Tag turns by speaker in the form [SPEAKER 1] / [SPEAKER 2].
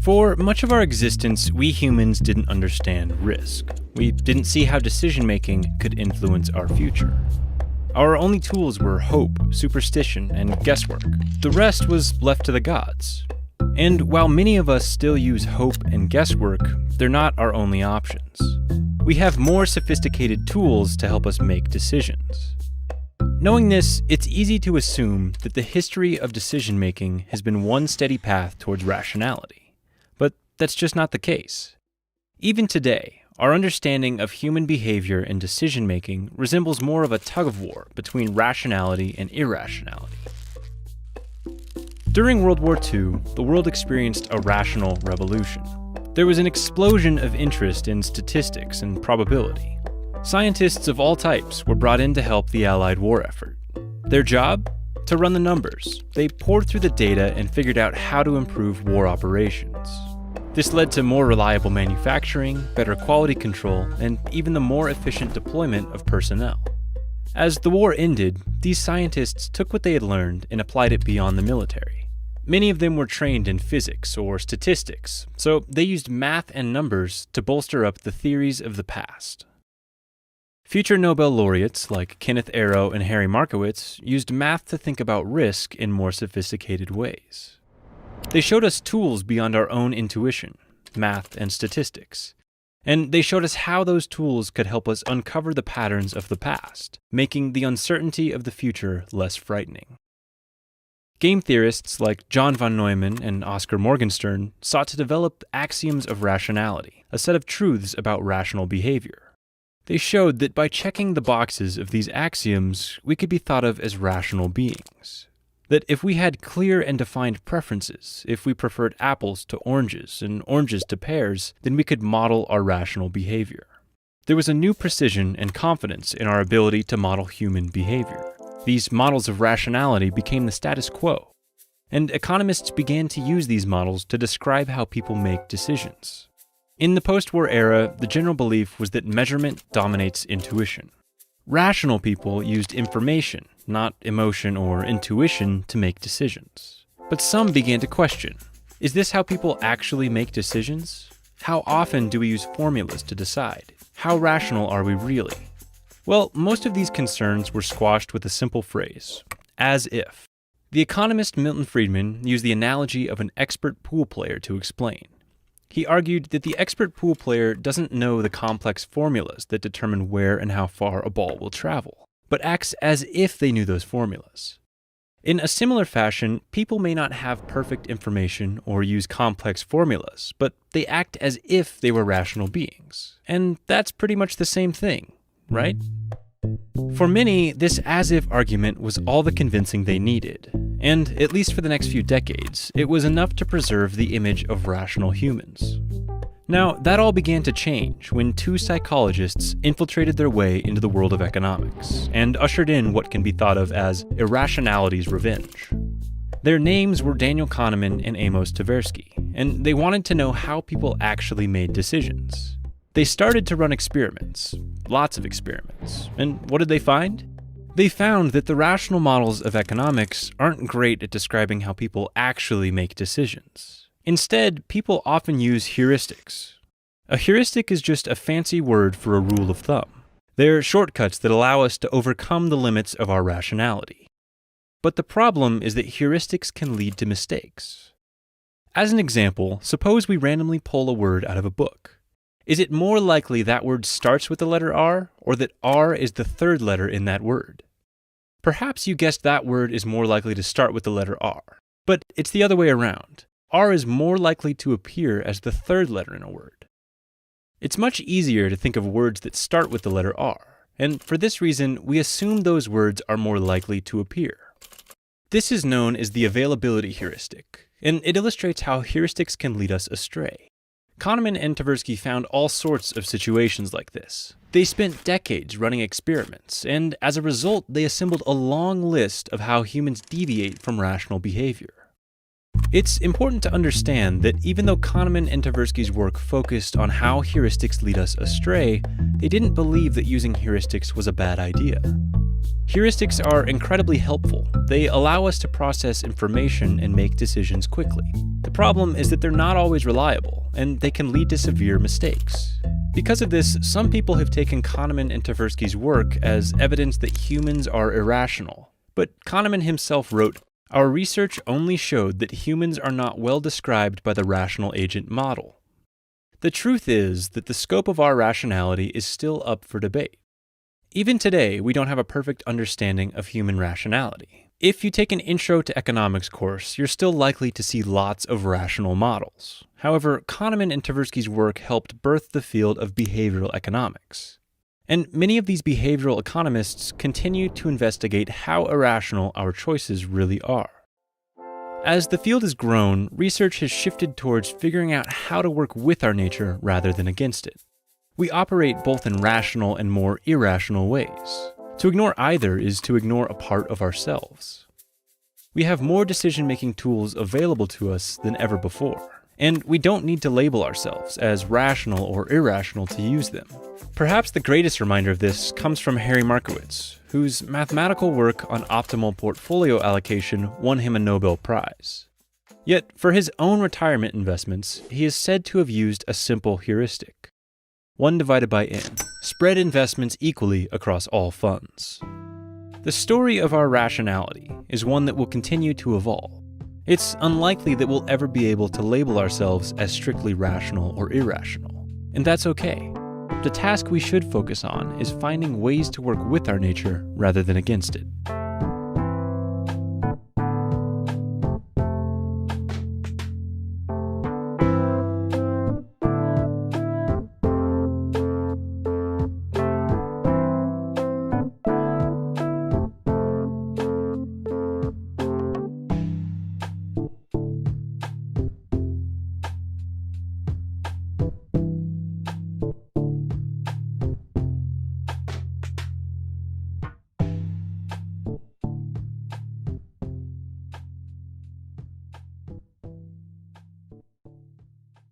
[SPEAKER 1] For much of our existence, we humans didn't understand risk. We didn't see how decision-making could influence our future. Our only tools were hope, superstition, and guesswork. The rest was left to the gods. And while many of us still use hope and guesswork, they're not our only options. We have more sophisticated tools to help us make decisions. Knowing this, it's easy to assume that the history of decision-making has been one steady path towards rationality. But that's just not the case. Even today, our understanding of human behavior and decision-making resembles more of a tug-of-war between rationality and irrationality. During World War II, the world experienced a rational revolution. There was an explosion of interest in statistics and probability. Scientists of all types were brought in to help the Allied war effort. Their job? To run the numbers. They poured through the data and figured out how to improve war operations. This led to more reliable manufacturing, better quality control, and even the more efficient deployment of personnel. As the war ended, these scientists took what they had learned and applied it beyond the military. Many of them were trained in physics or statistics, so they used math and numbers to bolster up the theories of the past. Future Nobel laureates like Kenneth Arrow and Harry Markowitz used math to think about risk in more sophisticated ways. They showed us tools beyond our own intuition, math and statistics. And they showed us how those tools could help us uncover the patterns of the past, making the uncertainty of the future less frightening. Game theorists like John von Neumann and Oscar Morgenstern sought to develop axioms of rationality, a set of truths about rational behavior. They showed that by checking the boxes of these axioms, we could be thought of as rational beings. That if we had clear and defined preferences, if we preferred apples to oranges and oranges to pears, then we could model our rational behavior. There was a new precision and confidence in our ability to model human behavior. These models of rationality became the status quo, and economists began to use these models to describe how people make decisions. In the post-war era, the general belief was that measurement dominates intuition. Rational people used information, not emotion or intuition, to make decisions. But some began to question, is this how people actually make decisions? How often do we use formulas to decide? How rational are we really? Well, most of these concerns were squashed with a simple phrase, as if. The economist Milton Friedman used the analogy of an expert pool player to explain. He argued that the expert pool player doesn't know the complex formulas that determine where and how far a ball will travel, but acts as if they knew those formulas. In a similar fashion, people may not have perfect information or use complex formulas, but they act as if they were rational beings. And that's pretty much the same thing, right? For many, this as-if argument was all the convincing they needed, and, at least for the next few decades, it was enough to preserve the image of rational humans. Now, that all began to change when two psychologists infiltrated their way into the world of economics, and ushered in what can be thought of as irrationality's revenge. Their names were Daniel Kahneman and Amos Tversky, and they wanted to know how people actually made decisions. They started to run experiments, lots of experiments, and what did they find? They found that the rational models of economics aren't great at describing how people actually make decisions. Instead, people often use heuristics. A heuristic is just a fancy word for a rule of thumb. They're shortcuts that allow us to overcome the limits of our rationality. But the problem is that heuristics can lead to mistakes. As an example, suppose we randomly pull a word out of a book. Is it more likely that word starts with the letter R, or that R is the third letter in that word? Perhaps you guessed that word is more likely to start with the letter R, but it's the other way around. R is more likely to appear as the third letter in a word. It's much easier to think of words that start with the letter R, and for this reason, we assume those words are more likely to appear. This is known as the availability heuristic, and it illustrates how heuristics can lead us astray. Kahneman and Tversky found all sorts of situations like this. They spent decades running experiments, and as a result, they assembled a long list of how humans deviate from rational behavior. It's important to understand that even though Kahneman and Tversky's work focused on how heuristics lead us astray, they didn't believe that using heuristics was a bad idea. Heuristics are incredibly helpful. They allow us to process information and make decisions quickly. The problem is that they're not always reliable, and they can lead to severe mistakes. Because of this, some people have taken Kahneman and Tversky's work as evidence that humans are irrational. But Kahneman himself wrote, "Our research only showed that humans are not well described by the rational agent model." The truth is that the scope of our rationality is still up for debate. Even today, we don't have a perfect understanding of human rationality. If you take an Intro to Economics course, you're still likely to see lots of rational models. However, Kahneman and Tversky's work helped birth the field of behavioral economics. And many of these behavioral economists continue to investigate how irrational our choices really are. As the field has grown, research has shifted towards figuring out how to work with our nature rather than against it. We operate both in rational and more irrational ways. To ignore either is to ignore a part of ourselves. We have more decision-making tools available to us than ever before, and we don't need to label ourselves as rational or irrational to use them. Perhaps the greatest reminder of this comes from Harry Markowitz, whose mathematical work on optimal portfolio allocation won him a Nobel Prize. Yet, for his own retirement investments, he is said to have used a simple heuristic. 1 divided by n. Spread investments equally across all funds. The story of our rationality is one that will continue to evolve. It's unlikely that we'll ever be able to label ourselves as strictly rational or irrational, and that's okay. The task we should focus on is finding ways to work with our nature rather than against it.